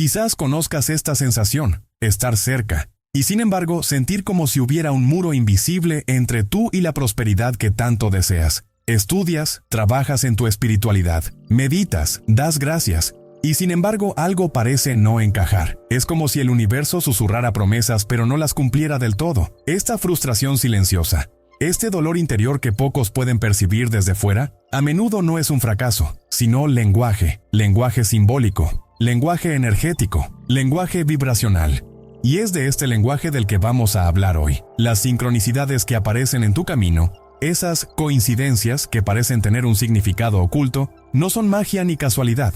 Quizás conozcas esta sensación, estar cerca, y sin embargo sentir como si hubiera un muro invisible entre tú y la prosperidad que tanto deseas. Estudias, trabajas en tu espiritualidad, meditas, das gracias, y sin embargo algo parece no encajar. Es como si el universo susurrara promesas pero no las cumpliera del todo. Esta frustración silenciosa, este dolor interior que pocos pueden percibir desde fuera, a menudo no es un fracaso, sino lenguaje simbólico, lenguaje energético, lenguaje vibracional. Y es de este lenguaje del que vamos a hablar hoy. Las sincronicidades que aparecen en tu camino, esas coincidencias que parecen tener un significado oculto, no son magia ni casualidad.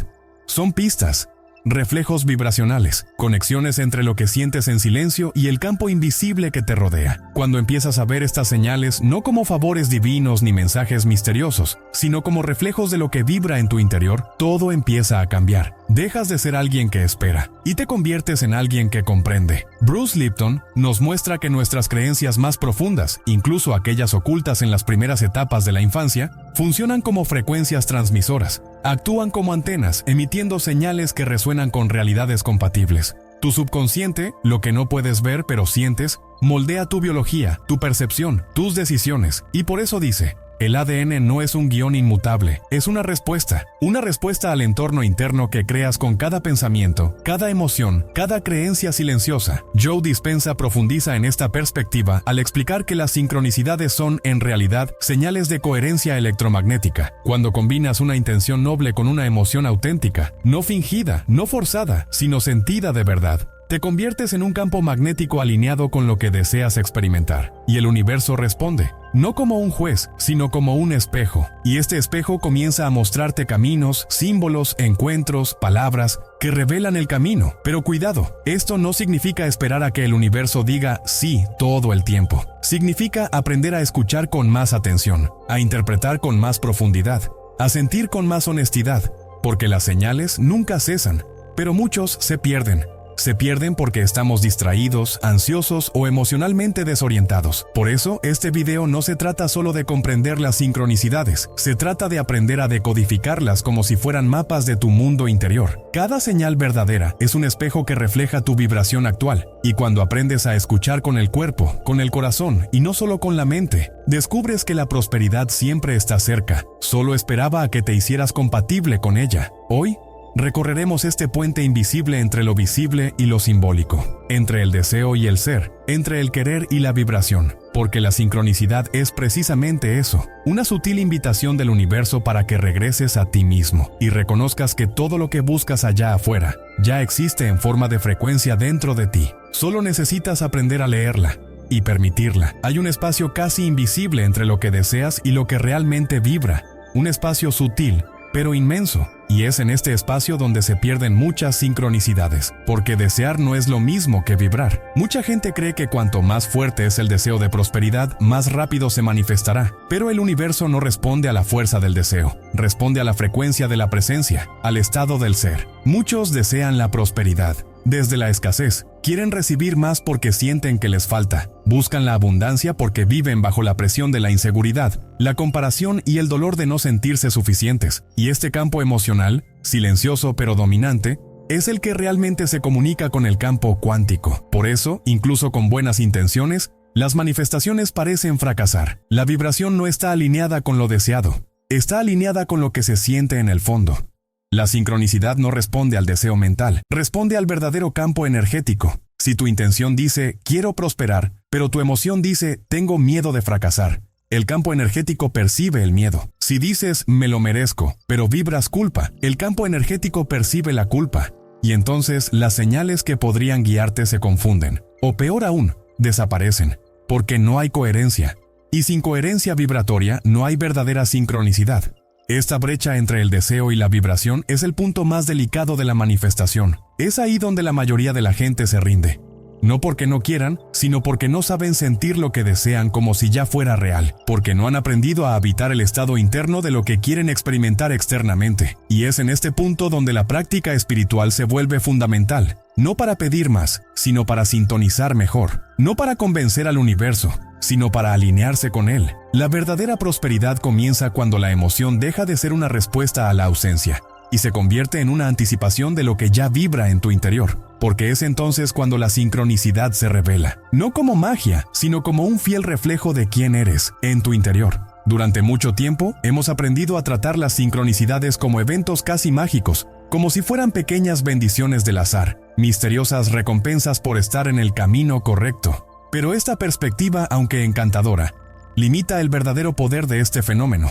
Son pistas, reflejos vibracionales, conexiones entre lo que sientes en silencio y el campo invisible que te rodea. Cuando empiezas a ver estas señales no como favores divinos ni mensajes misteriosos, sino como reflejos de lo que vibra en tu interior, todo empieza a cambiar. Dejas de ser alguien que espera y te conviertes en alguien que comprende. Bruce Lipton nos muestra que nuestras creencias más profundas, incluso aquellas ocultas en las primeras etapas de la infancia, funcionan como frecuencias transmisoras. Actúan como antenas, emitiendo señales que resuenan con realidades compatibles. Tu subconsciente, lo que no puedes ver pero sientes, moldea tu biología, tu percepción, tus decisiones, y por eso dice: el ADN no es un guión inmutable, es una respuesta al entorno interno que creas con cada pensamiento, cada emoción, cada creencia silenciosa. Joe Dispenza profundiza en esta perspectiva al explicar que las sincronicidades son, en realidad, señales de coherencia electromagnética. Cuando combinas una intención noble con una emoción auténtica, no fingida, no forzada, sino sentida de verdad, te conviertes en un campo magnético alineado con lo que deseas experimentar. Y el universo responde, no como un juez, sino como un espejo. Y este espejo comienza a mostrarte caminos, símbolos, encuentros, palabras que revelan el camino. Pero cuidado, esto no significa esperar a que el universo diga sí todo el tiempo. Significa aprender a escuchar con más atención, a interpretar con más profundidad, a sentir con más honestidad, porque las señales nunca cesan, pero muchos se pierden. Se pierden porque estamos distraídos, ansiosos o emocionalmente desorientados. Por eso, este video no se trata solo de comprender las sincronicidades, se trata de aprender a decodificarlas como si fueran mapas de tu mundo interior. Cada señal verdadera es un espejo que refleja tu vibración actual, y cuando aprendes a escuchar con el cuerpo, con el corazón y no solo con la mente, descubres que la prosperidad siempre está cerca, solo esperaba a que te hicieras compatible con ella. Hoy, recorreremos este puente invisible entre lo visible y lo simbólico, entre el deseo y el ser, entre el querer y la vibración, porque la sincronicidad es precisamente eso, una sutil invitación del universo para que regreses a ti mismo y reconozcas que todo lo que buscas allá afuera ya existe en forma de frecuencia dentro de ti. Solo necesitas aprender a leerla y permitirla. Hay un espacio casi invisible entre lo que deseas y lo que realmente vibra, un espacio sutil, pero inmenso, y es en este espacio donde se pierden muchas sincronicidades, porque desear no es lo mismo que vibrar. Mucha gente cree que cuanto más fuerte es el deseo de prosperidad, más rápido se manifestará, pero el universo no responde a la fuerza del deseo, responde a la frecuencia de la presencia, al estado del ser. Muchos desean la prosperidad desde la escasez, quieren recibir más porque sienten que les falta, buscan la abundancia porque viven bajo la presión de la inseguridad, la comparación y el dolor de no sentirse suficientes, y este campo emocional, silencioso pero dominante, es el que realmente se comunica con el campo cuántico. Por eso, incluso con buenas intenciones, las manifestaciones parecen fracasar. La vibración no está alineada con lo deseado, está alineada con lo que se siente en el fondo. La sincronicidad no responde al deseo mental, responde al verdadero campo energético. Si tu intención dice, quiero prosperar, pero tu emoción dice, tengo miedo de fracasar, el campo energético percibe el miedo. Si dices, me lo merezco, pero vibras culpa, el campo energético percibe la culpa. Y entonces las señales que podrían guiarte se confunden, o peor aún, desaparecen, porque no hay coherencia. Y sin coherencia vibratoria no hay verdadera sincronicidad. Esta brecha entre el deseo y la vibración es el punto más delicado de la manifestación. Es ahí donde la mayoría de la gente se rinde. No porque no quieran, sino porque no saben sentir lo que desean como si ya fuera real, porque no han aprendido a habitar el estado interno de lo que quieren experimentar externamente. Y es en este punto donde la práctica espiritual se vuelve fundamental, no para pedir más, sino para sintonizar mejor, no para convencer al universo, sino para alinearse con él. La verdadera prosperidad comienza cuando la emoción deja de ser una respuesta a la ausencia y se convierte en una anticipación de lo que ya vibra en tu interior, porque es entonces cuando la sincronicidad se revela, no como magia, sino como un fiel reflejo de quién eres en tu interior. Durante mucho tiempo hemos aprendido a tratar las sincronicidades como eventos casi mágicos, como si fueran pequeñas bendiciones del azar, misteriosas recompensas por estar en el camino correcto. Pero esta perspectiva, aunque encantadora, limita el verdadero poder de este fenómeno.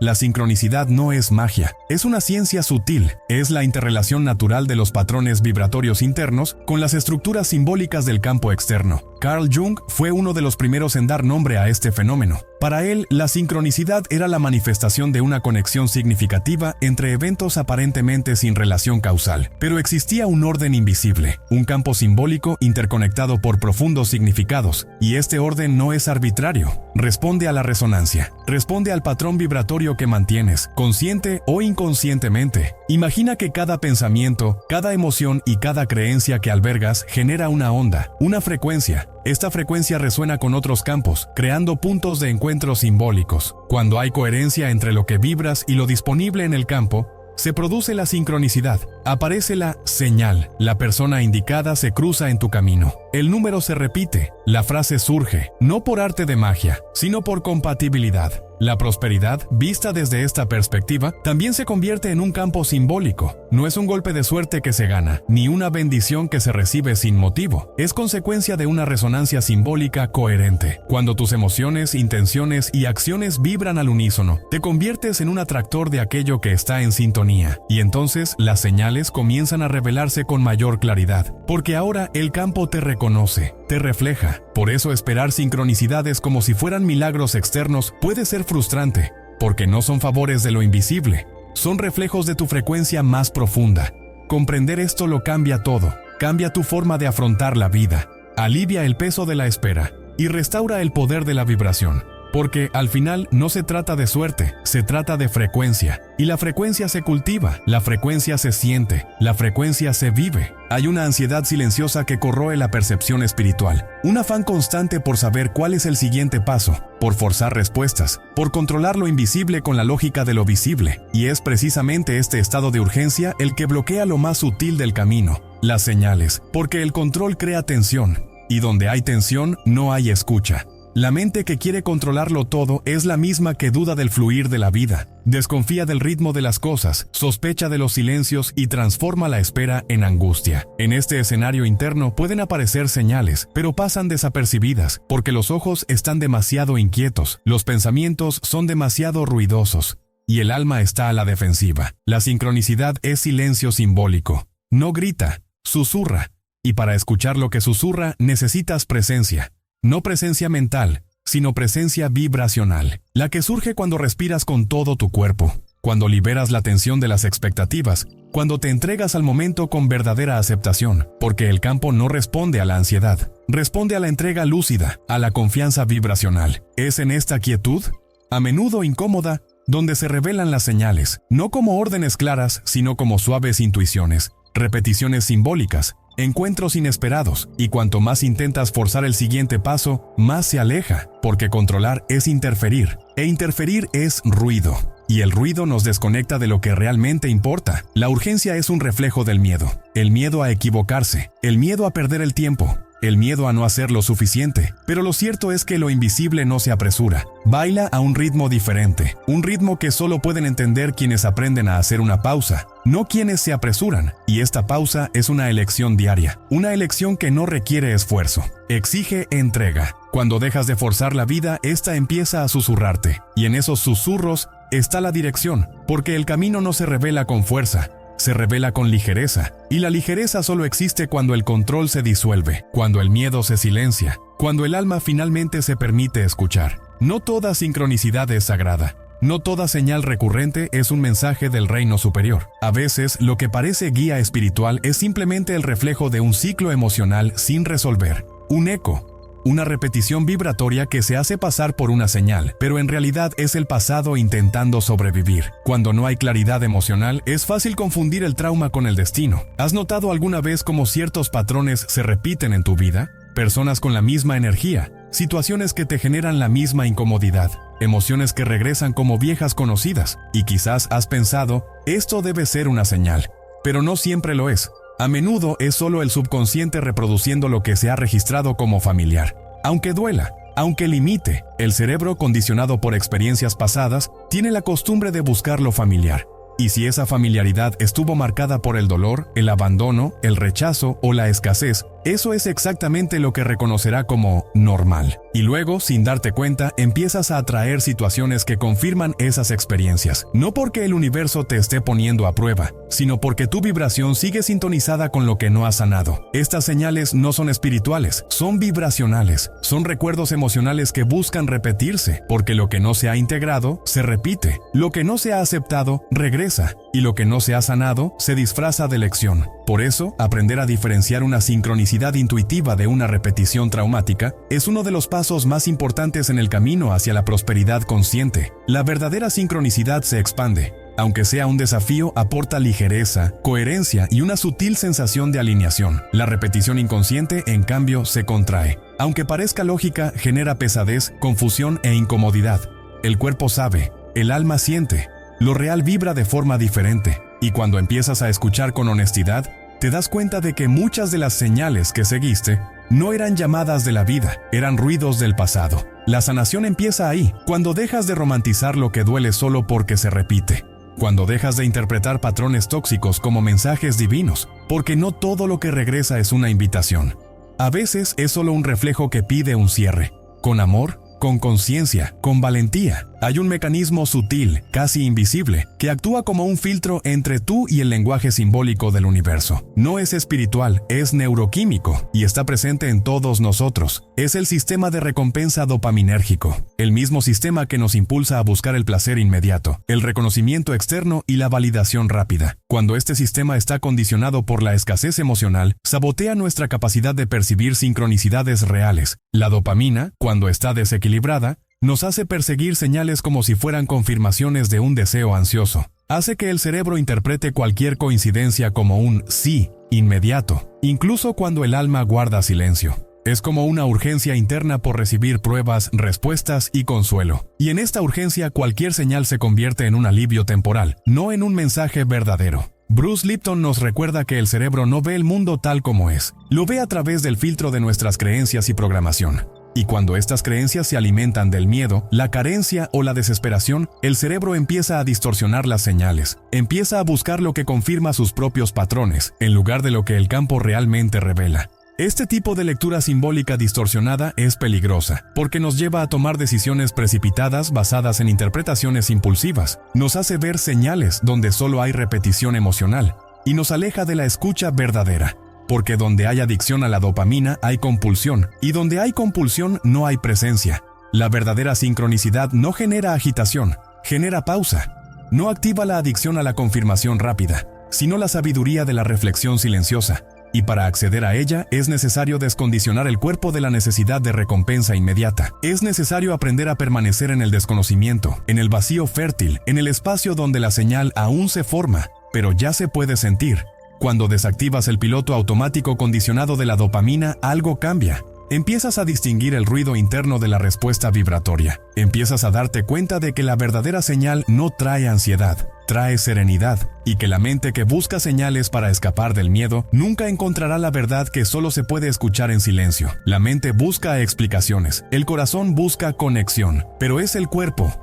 La sincronicidad no es magia, es una ciencia sutil, es la interrelación natural de los patrones vibratorios internos con las estructuras simbólicas del campo externo. Carl Jung fue uno de los primeros en dar nombre a este fenómeno. Para él, la sincronicidad era la manifestación de una conexión significativa entre eventos aparentemente sin relación causal. Pero existía un orden invisible, un campo simbólico interconectado por profundos significados, y este orden no es arbitrario. Responde a la resonancia, responde al patrón vibratorio que mantienes, consciente o inconscientemente. Imagina que cada pensamiento, cada emoción y cada creencia que albergas genera una onda, una frecuencia. Esta frecuencia resuena con otros campos, creando puntos de encuentro simbólicos. Cuando hay coherencia entre lo que vibras y lo disponible en el campo, se produce la sincronicidad, aparece la señal, la persona indicada se cruza en tu camino, el número se repite, la frase surge, no por arte de magia, sino por compatibilidad. La prosperidad, vista desde esta perspectiva, también se convierte en un campo simbólico. No es un golpe de suerte que se gana, ni una bendición que se recibe sin motivo. Es consecuencia de una resonancia simbólica coherente. Cuando tus emociones, intenciones y acciones vibran al unísono, te conviertes en un atractor de aquello que está en sintonía. Y entonces las señales comienzan a revelarse con mayor claridad, porque ahora el campo te reconoce, te refleja. Por eso esperar sincronicidades como si fueran milagros externos puede ser frustrante, porque no son favores de lo invisible, son reflejos de tu frecuencia más profunda. Comprender esto lo cambia todo, cambia tu forma de afrontar la vida, alivia el peso de la espera y restaura el poder de la vibración. Porque al final no se trata de suerte, se trata de frecuencia. Y la frecuencia se cultiva, la frecuencia se siente, la frecuencia se vive. Hay una ansiedad silenciosa que corroe la percepción espiritual, un afán constante por saber cuál es el siguiente paso, por forzar respuestas, por controlar lo invisible con la lógica de lo visible. Y es precisamente este estado de urgencia el que bloquea lo más sutil del camino, las señales, porque el control crea tensión, y donde hay tensión no hay escucha. La mente que quiere controlarlo todo es la misma que duda del fluir de la vida, desconfía del ritmo de las cosas, sospecha de los silencios y transforma la espera en angustia. En este escenario interno pueden aparecer señales, pero pasan desapercibidas, porque los ojos están demasiado inquietos, los pensamientos son demasiado ruidosos, y el alma está a la defensiva. La sincronicidad es silencio simbólico. No grita, susurra, y para escuchar lo que susurra necesitas presencia. No presencia mental, sino presencia vibracional, la que surge cuando respiras con todo tu cuerpo, cuando liberas la tensión de las expectativas, cuando te entregas al momento con verdadera aceptación, porque el campo no responde a la ansiedad, responde a la entrega lúcida, a la confianza vibracional. Es en esta quietud, a menudo incómoda, donde se revelan las señales, no como órdenes claras, sino como suaves intuiciones, repeticiones simbólicas, encuentros inesperados, y cuanto más intentas forzar el siguiente paso, más se aleja, porque controlar es interferir, e interferir es ruido, y el ruido nos desconecta de lo que realmente importa. La urgencia es un reflejo del miedo, el miedo a equivocarse, el miedo a perder el tiempo, el miedo a no hacer lo suficiente, pero lo cierto es que lo invisible no se apresura, baila a un ritmo diferente, un ritmo que solo pueden entender quienes aprenden a hacer una pausa, no quienes se apresuran, y esta pausa es una elección diaria, una elección que no requiere esfuerzo, exige entrega. Cuando dejas de forzar la vida, esta empieza a susurrarte, y en esos susurros está la dirección, porque el camino no se revela con fuerza, se revela con ligereza, y la ligereza solo existe cuando el control se disuelve, cuando el miedo se silencia, cuando el alma finalmente se permite escuchar. No toda sincronicidad es sagrada. No toda señal recurrente es un mensaje del reino superior. A veces, lo que parece guía espiritual es simplemente el reflejo de un ciclo emocional sin resolver, un eco, una repetición vibratoria que se hace pasar por una señal, pero en realidad es el pasado intentando sobrevivir. Cuando no hay claridad emocional, es fácil confundir el trauma con el destino. ¿Has notado alguna vez cómo ciertos patrones se repiten en tu vida? Personas con la misma energía, situaciones que te generan la misma incomodidad, emociones que regresan como viejas conocidas, y quizás has pensado, esto debe ser una señal. Pero no siempre lo es. A menudo es solo el subconsciente reproduciendo lo que se ha registrado como familiar. Aunque duela, aunque limite, el cerebro, condicionado por experiencias pasadas, tiene la costumbre de buscar lo familiar. Y si esa familiaridad estuvo marcada por el dolor, el abandono, el rechazo o la escasez, eso es exactamente lo que reconocerá como normal. Y luego, sin darte cuenta, empiezas a atraer situaciones que confirman esas experiencias. No porque el universo te esté poniendo a prueba, sino porque tu vibración sigue sintonizada con lo que no has sanado. Estas señales no son espirituales, son vibracionales. Son recuerdos emocionales que buscan repetirse, porque lo que no se ha integrado, se repite. Lo que no se ha aceptado, regresa. Y lo que no se ha sanado, se disfraza de lección. Por eso, aprender a diferenciar una sincronicidad intuitiva de una repetición traumática es uno de los pasos más importantes en el camino hacia la prosperidad consciente. La verdadera sincronicidad se expande. Aunque sea un desafío, aporta ligereza, coherencia y una sutil sensación de alineación. La repetición inconsciente, en cambio, se contrae. Aunque parezca lógica, genera pesadez, confusión e incomodidad. El cuerpo sabe, el alma siente. Lo real vibra de forma diferente. Y cuando empiezas a escuchar con honestidad, te das cuenta de que muchas de las señales que seguiste no eran llamadas de la vida, eran ruidos del pasado. La sanación empieza ahí, cuando dejas de romantizar lo que duele solo porque se repite. Cuando dejas de interpretar patrones tóxicos como mensajes divinos, porque no todo lo que regresa es una invitación. A veces es solo un reflejo que pide un cierre. Con amor, con conciencia, con valentía. Hay un mecanismo sutil, casi invisible, que actúa como un filtro entre tú y el lenguaje simbólico del universo. No es espiritual, es neuroquímico y está presente en todos nosotros. Es el sistema de recompensa dopaminérgico, el mismo sistema que nos impulsa a buscar el placer inmediato, el reconocimiento externo y la validación rápida. Cuando este sistema está condicionado por la escasez emocional, sabotea nuestra capacidad de percibir sincronicidades reales. La dopamina, cuando está desequilibrada, nos hace perseguir señales como si fueran confirmaciones de un deseo ansioso. Hace que el cerebro interprete cualquier coincidencia como un sí inmediato, incluso cuando el alma guarda silencio. Es como una urgencia interna por recibir pruebas, respuestas y consuelo. Y en esta urgencia cualquier señal se convierte en un alivio temporal, no en un mensaje verdadero. Bruce Lipton nos recuerda que el cerebro no ve el mundo tal como es, lo ve a través del filtro de nuestras creencias y programación. Y cuando estas creencias se alimentan del miedo, la carencia o la desesperación, el cerebro empieza a distorsionar las señales. Empieza a buscar lo que confirma sus propios patrones, en lugar de lo que el campo realmente revela. Este tipo de lectura simbólica distorsionada es peligrosa, porque nos lleva a tomar decisiones precipitadas basadas en interpretaciones impulsivas. Nos hace ver señales donde solo hay repetición emocional, y nos aleja de la escucha verdadera. Porque donde hay adicción a la dopamina hay compulsión, y donde hay compulsión no hay presencia. La verdadera sincronicidad no genera agitación, genera pausa. No activa la adicción a la confirmación rápida, sino la sabiduría de la reflexión silenciosa. Y para acceder a ella es necesario descondicionar el cuerpo de la necesidad de recompensa inmediata. Es necesario aprender a permanecer en el desconocimiento, en el vacío fértil, en el espacio donde la señal aún se forma, pero ya se puede sentir. Cuando desactivas el piloto automático condicionado de la dopamina, algo cambia. Empiezas a distinguir el ruido interno de la respuesta vibratoria. Empiezas a darte cuenta de que la verdadera señal no trae ansiedad, trae serenidad, y que la mente que busca señales para escapar del miedo nunca encontrará la verdad que solo se puede escuchar en silencio. La mente busca explicaciones, el corazón busca conexión, pero es el cuerpo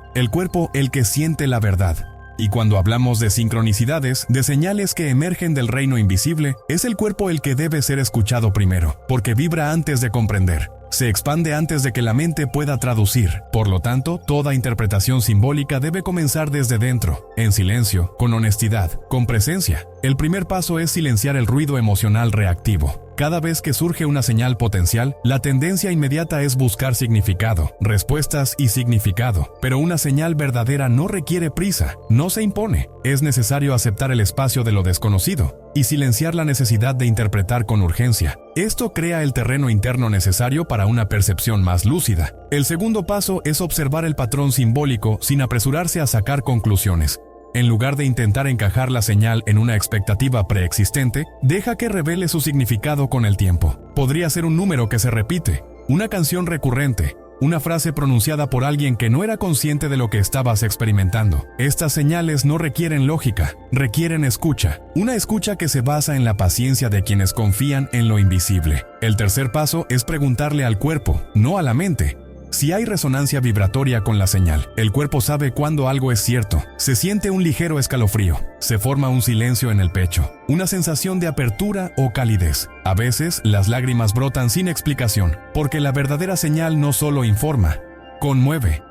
el que siente la verdad. Y cuando hablamos de sincronicidades, de señales que emergen del reino invisible, es el cuerpo el que debe ser escuchado primero, porque vibra antes de comprender. Se expande antes de que la mente pueda traducir. Por lo tanto, toda interpretación simbólica debe comenzar desde dentro, en silencio, con honestidad, con presencia. El primer paso es silenciar el ruido emocional reactivo. Cada vez que surge una señal potencial, la tendencia inmediata es buscar significado, respuestas y significado. Pero una señal verdadera no requiere prisa, no se impone. Es necesario aceptar el espacio de lo desconocido y silenciar la necesidad de interpretar con urgencia. Esto crea el terreno interno necesario para una percepción más lúcida. El segundo paso es observar el patrón simbólico sin apresurarse a sacar conclusiones. En lugar de intentar encajar la señal en una expectativa preexistente, deja que revele su significado con el tiempo. Podría ser un número que se repite, una canción recurrente, una frase pronunciada por alguien que no era consciente de lo que estabas experimentando. Estas señales no requieren lógica, requieren escucha. Una escucha que se basa en la paciencia de quienes confían en lo invisible. El tercer paso es preguntarle al cuerpo, no a la mente. Si hay resonancia vibratoria con la señal, el cuerpo sabe cuando algo es cierto. Se siente un ligero escalofrío, se forma un silencio en el pecho, una sensación de apertura o calidez. A veces, las lágrimas brotan sin explicación, porque la verdadera señal no solo informa, conmueve,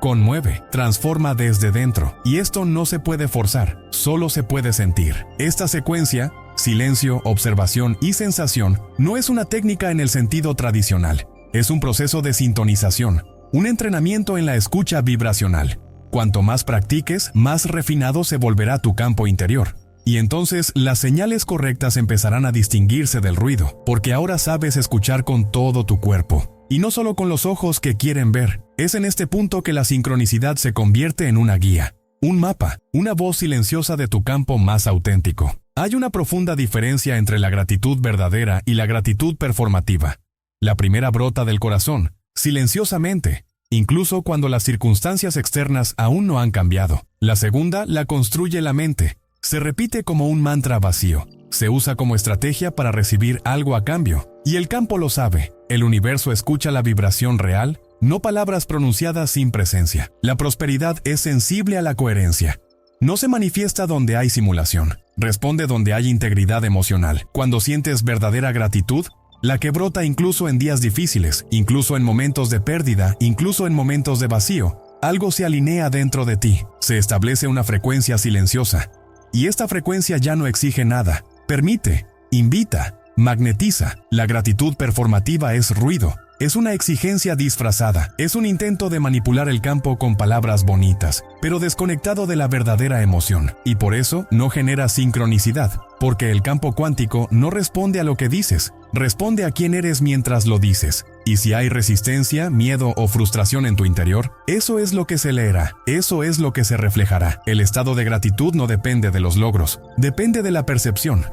transforma desde dentro. Y esto no se puede forzar, solo se puede sentir. Esta secuencia, silencio, observación y sensación, no es una técnica en el sentido tradicional. Es un proceso de sintonización. Un entrenamiento en la escucha vibracional. Cuanto más practiques, más refinado se volverá tu campo interior. Y entonces las señales correctas empezarán a distinguirse del ruido, porque ahora sabes escuchar con todo tu cuerpo, y no solo con los ojos que quieren ver. Es en este punto que la sincronicidad se convierte en una guía, un mapa, una voz silenciosa de tu campo más auténtico. Hay una profunda diferencia entre la gratitud verdadera y la gratitud performativa. La primera brota del corazón, silenciosamente, incluso cuando las circunstancias externas aún no han cambiado. La segunda la construye la mente. Se repite como un mantra vacío. Se usa como estrategia para recibir algo a cambio. Y el campo lo sabe. El universo escucha la vibración real, no palabras pronunciadas sin presencia. La prosperidad es sensible a la coherencia. No se manifiesta donde hay simulación. Responde donde hay integridad emocional. Cuando sientes verdadera gratitud, la que brota incluso en días difíciles, incluso en momentos de pérdida, incluso en momentos de vacío, algo se alinea dentro de ti. Se establece una frecuencia silenciosa. Y esta frecuencia ya no exige nada. Permite, invita, magnetiza. La gratitud performativa es ruido. Es una exigencia disfrazada. Es un intento de manipular el campo con palabras bonitas, pero desconectado de la verdadera emoción. Y por eso no genera sincronicidad, porque el campo cuántico no responde a lo que dices, responde a quién eres mientras lo dices. Y si hay resistencia, miedo o frustración en tu interior, eso es lo que se leerá, eso es lo que se reflejará. El estado de gratitud no depende de los logros, depende de la percepción,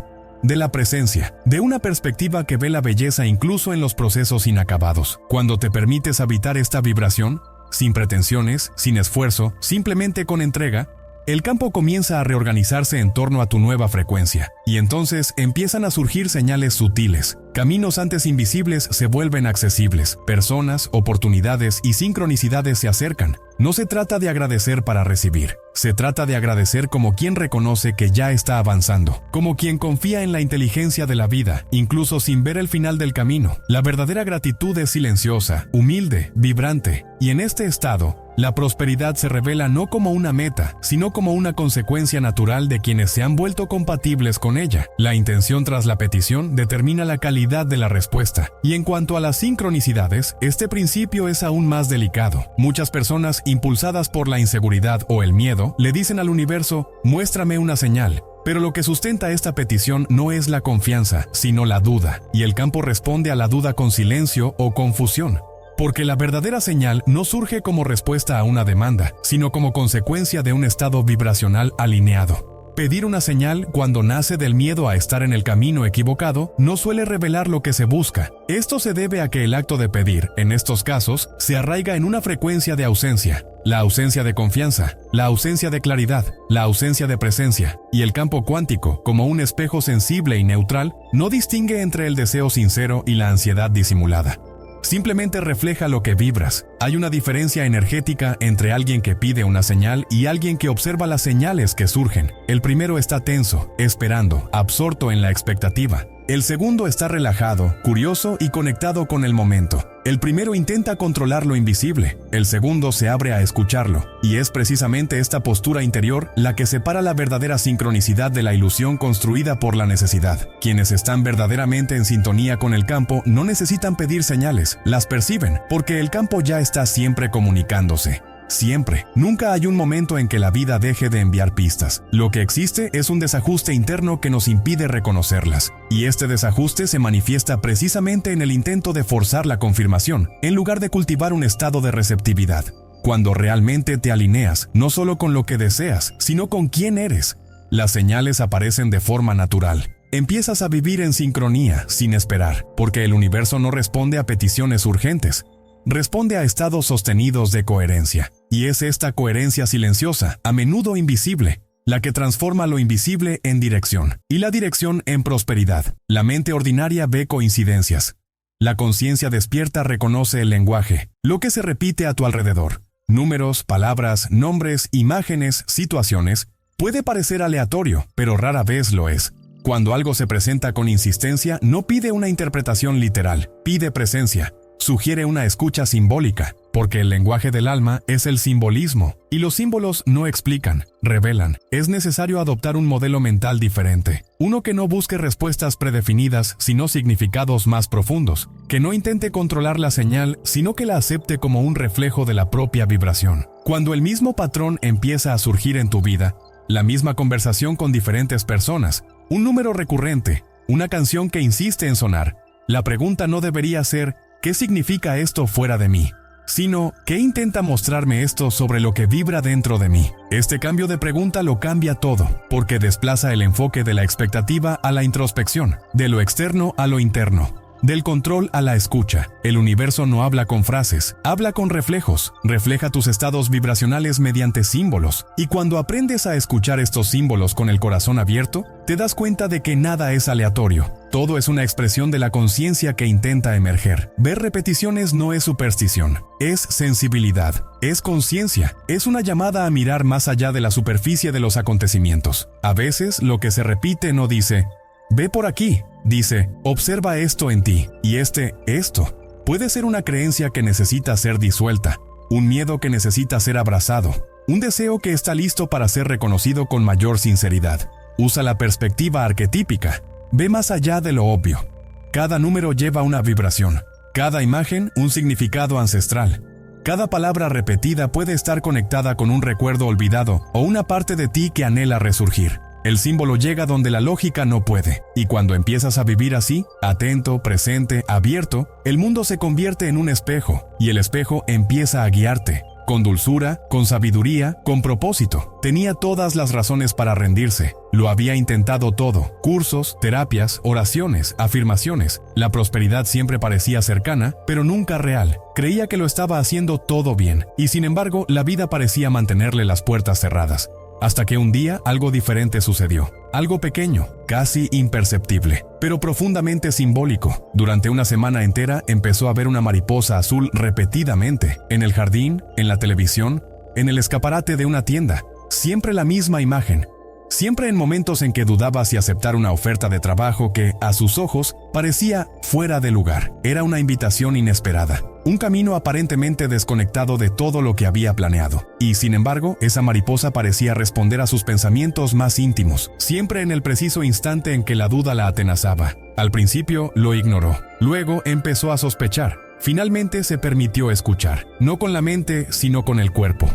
de la presencia, de una perspectiva que ve la belleza incluso en los procesos inacabados. Cuando te permites habitar esta vibración, sin pretensiones, sin esfuerzo, simplemente con entrega, el campo comienza a reorganizarse en torno a tu nueva frecuencia, y entonces empiezan a surgir señales sutiles. Caminos antes invisibles se vuelven accesibles, personas, oportunidades y sincronicidades se acercan. No se trata de agradecer para recibir, se trata de agradecer como quien reconoce que ya está avanzando, como quien confía en la inteligencia de la vida, incluso sin ver el final del camino. La verdadera gratitud es silenciosa, humilde, vibrante, y en este estado, la prosperidad se revela no como una meta, sino como una consecuencia natural de quienes se han vuelto compatibles con ella. La intención tras la petición determina la calidad de la respuesta. Y en cuanto a las sincronicidades, este principio es aún más delicado. Muchas personas, impulsadas por la inseguridad o el miedo, le dicen al universo, muéstrame una señal. Pero lo que sustenta esta petición no es la confianza, sino la duda. Y el campo responde a la duda con silencio o confusión. Porque la verdadera señal no surge como respuesta a una demanda, sino como consecuencia de un estado vibracional alineado. Pedir una señal cuando nace del miedo a estar en el camino equivocado no suele revelar lo que se busca. Esto se debe a que el acto de pedir, en estos casos, se arraiga en una frecuencia de ausencia. La ausencia de confianza, la ausencia de claridad, la ausencia de presencia. Y el campo cuántico, como un espejo sensible y neutral, no distingue entre el deseo sincero y la ansiedad disimulada. Simplemente refleja lo que vibras. Hay una diferencia energética entre alguien que pide una señal y alguien que observa las señales que surgen. El primero está tenso, esperando, absorto en la expectativa. El segundo está relajado, curioso y conectado con el momento. El primero intenta controlar lo invisible, el segundo se abre a escucharlo. Y es precisamente esta postura interior la que separa la verdadera sincronicidad de la ilusión construida por la necesidad. Quienes están verdaderamente en sintonía con el campo no necesitan pedir señales, las perciben, porque el campo ya está siempre comunicándose. Siempre. Nunca hay un momento en que la vida deje de enviar pistas. Lo que existe es un desajuste interno que nos impide reconocerlas. Y este desajuste se manifiesta precisamente en el intento de forzar la confirmación, en lugar de cultivar un estado de receptividad. Cuando realmente te alineas, no solo con lo que deseas, sino con quién eres, las señales aparecen de forma natural. Empiezas a vivir en sincronía, sin esperar, porque el universo no responde a peticiones urgentes, responde a estados sostenidos de coherencia. Y es esta coherencia silenciosa, a menudo invisible, la que transforma lo invisible en dirección, y la dirección en prosperidad. La mente ordinaria ve coincidencias. La conciencia despierta reconoce el lenguaje, lo que se repite a tu alrededor. Números, palabras, nombres, imágenes, situaciones. Puede parecer aleatorio, pero rara vez lo es. Cuando algo se presenta con insistencia, no pide una interpretación literal, pide presencia. Sugiere una escucha simbólica, porque el lenguaje del alma es el simbolismo, y los símbolos no explican, revelan. Es necesario adoptar un modelo mental diferente, uno que no busque respuestas predefinidas, sino significados más profundos, que no intente controlar la señal, sino que la acepte como un reflejo de la propia vibración. Cuando el mismo patrón empieza a surgir en tu vida, la misma conversación con diferentes personas, un número recurrente, una canción que insiste en sonar, la pregunta no debería ser ¿qué significa esto fuera de mí?, sino ¿qué intenta mostrarme esto sobre lo que vibra dentro de mí? Este cambio de pregunta lo cambia todo, porque desplaza el enfoque de la expectativa a la introspección, de lo externo a lo interno, del control a la escucha. El universo no habla con frases, habla con reflejos, refleja tus estados vibracionales mediante símbolos, y cuando aprendes a escuchar estos símbolos con el corazón abierto, te das cuenta de que nada es aleatorio. Todo es una expresión de la conciencia que intenta emerger. Ver repeticiones no es superstición, es sensibilidad, es conciencia, es una llamada a mirar más allá de la superficie de los acontecimientos. A veces lo que se repite no dice «ve por aquí», dice «observa esto en ti», y esto, puede ser una creencia que necesita ser disuelta, un miedo que necesita ser abrazado, un deseo que está listo para ser reconocido con mayor sinceridad. Usa la perspectiva arquetípica. Ve más allá de lo obvio. Cada número lleva una vibración, cada imagen un significado ancestral. Cada palabra repetida puede estar conectada con un recuerdo olvidado o una parte de ti que anhela resurgir. El símbolo llega donde la lógica no puede, y cuando empiezas a vivir así, atento, presente, abierto, el mundo se convierte en un espejo, y el espejo empieza a guiarte. Con dulzura, con sabiduría, con propósito. Tenía todas las razones para rendirse. Lo había intentado todo. Cursos, terapias, oraciones, afirmaciones. La prosperidad siempre parecía cercana, pero nunca real. Creía que lo estaba haciendo todo bien, y sin embargo, la vida parecía mantenerle las puertas cerradas. Hasta que un día algo diferente sucedió. Algo pequeño, casi imperceptible, pero profundamente simbólico. Durante una semana entera empezó a ver una mariposa azul repetidamente, en el jardín, en la televisión, en el escaparate de una tienda. Siempre la misma imagen. Siempre en momentos en que dudaba si aceptar una oferta de trabajo que, a sus ojos, parecía fuera de lugar. Era una invitación inesperada. Un camino aparentemente desconectado de todo lo que había planeado. Y, sin embargo, esa mariposa parecía responder a sus pensamientos más íntimos, siempre en el preciso instante en que la duda la atenazaba. Al principio lo ignoró. Luego empezó a sospechar. Finalmente se permitió escuchar. No con la mente, sino con el cuerpo.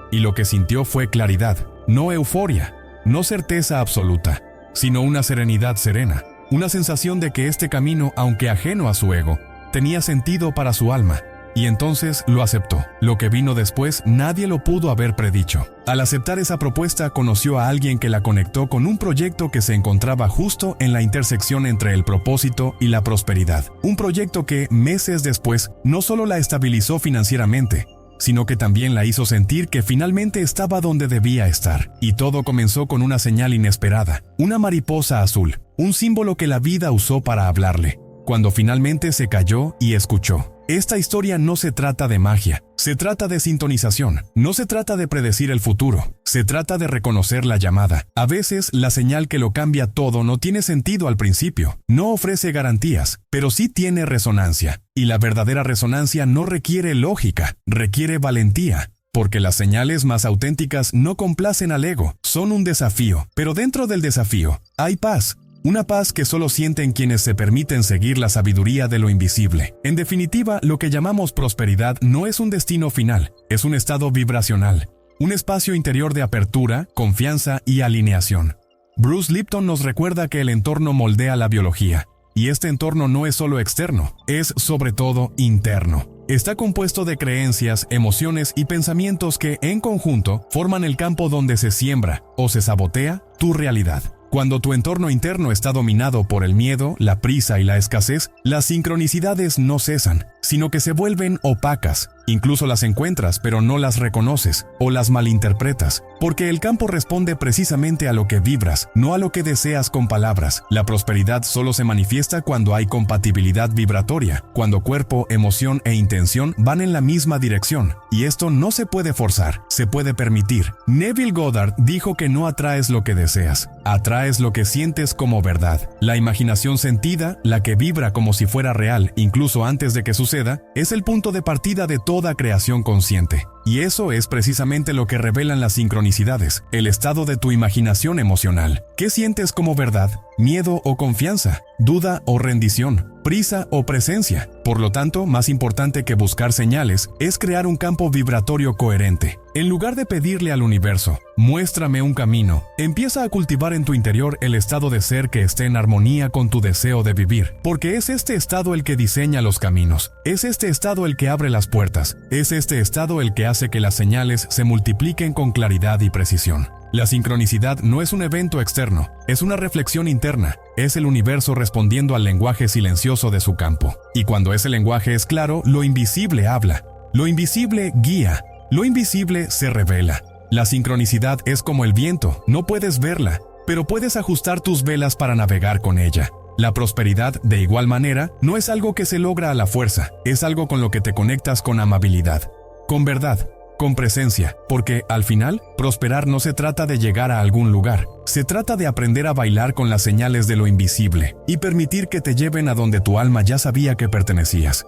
Y lo que sintió fue claridad, no euforia. No certeza absoluta, sino una serenidad serena, una sensación de que este camino, aunque ajeno a su ego, tenía sentido para su alma, y entonces lo aceptó. Lo que vino después nadie lo pudo haber predicho. Al aceptar esa propuesta conoció a alguien que la conectó con un proyecto que se encontraba justo en la intersección entre el propósito y la prosperidad. Un proyecto que, meses después, no solo la estabilizó financieramente, sino que también la hizo sentir que finalmente estaba donde debía estar. Y todo comenzó con una señal inesperada, una mariposa azul, un símbolo que la vida usó para hablarle, cuando finalmente se calló y escuchó. Esta historia no se trata de magia, se trata de sintonización, no se trata de predecir el futuro, se trata de reconocer la llamada. A veces, la señal que lo cambia todo no tiene sentido al principio, no ofrece garantías, pero sí tiene resonancia. Y la verdadera resonancia no requiere lógica, requiere valentía. Porque las señales más auténticas no complacen al ego, son un desafío, pero dentro del desafío hay paz. Una paz que solo sienten quienes se permiten seguir la sabiduría de lo invisible. En definitiva, lo que llamamos prosperidad no es un destino final, es un estado vibracional, un espacio interior de apertura, confianza y alineación. Bruce Lipton nos recuerda que el entorno moldea la biología, y este entorno no es solo externo, es sobre todo interno. Está compuesto de creencias, emociones y pensamientos que, en conjunto, forman el campo donde se siembra o se sabotea tu realidad. Cuando tu entorno interno está dominado por el miedo, la prisa y la escasez, las sincronicidades no cesan, sino que se vuelven opacas. Incluso las encuentras, pero no las reconoces o las malinterpretas, porque el campo responde precisamente a lo que vibras, no a lo que deseas con palabras. La prosperidad solo se manifiesta cuando hay compatibilidad vibratoria, cuando cuerpo, emoción e intención van en la misma dirección. Y esto no se puede forzar, se puede permitir. Neville Goddard dijo que no atraes lo que deseas, atraes lo que sientes como verdad. La imaginación sentida, la que vibra como si fuera real, incluso antes de que suceda, es el punto de partida de toda creación consciente. Y eso es precisamente lo que revelan las sincronicidades, el estado de tu imaginación emocional. ¿Qué sientes como verdad? ¿Miedo o confianza? ¿Duda o rendición? ¿Prisa o presencia? Por lo tanto, más importante que buscar señales es crear un campo vibratorio coherente. En lugar de pedirle al universo, muéstrame un camino, empieza a cultivar en tu interior el estado de ser que esté en armonía con tu deseo de vivir, porque es este estado el que diseña los caminos, es este estado el que abre las puertas, es este estado el que hace que las señales se multipliquen con claridad y precisión. La sincronicidad no es un evento externo, es una reflexión interna, es el universo respondiendo al lenguaje silencioso de su campo. Y cuando ese lenguaje es claro, lo invisible habla, lo invisible guía, lo invisible se revela. La sincronicidad es como el viento, no puedes verla, pero puedes ajustar tus velas para navegar con ella. La prosperidad, de igual manera, no es algo que se logra a la fuerza, es algo con lo que te conectas con amabilidad, con verdad, con presencia, porque, al final, prosperar no se trata de llegar a algún lugar, se trata de aprender a bailar con las señales de lo invisible y permitir que te lleven a donde tu alma ya sabía que pertenecías.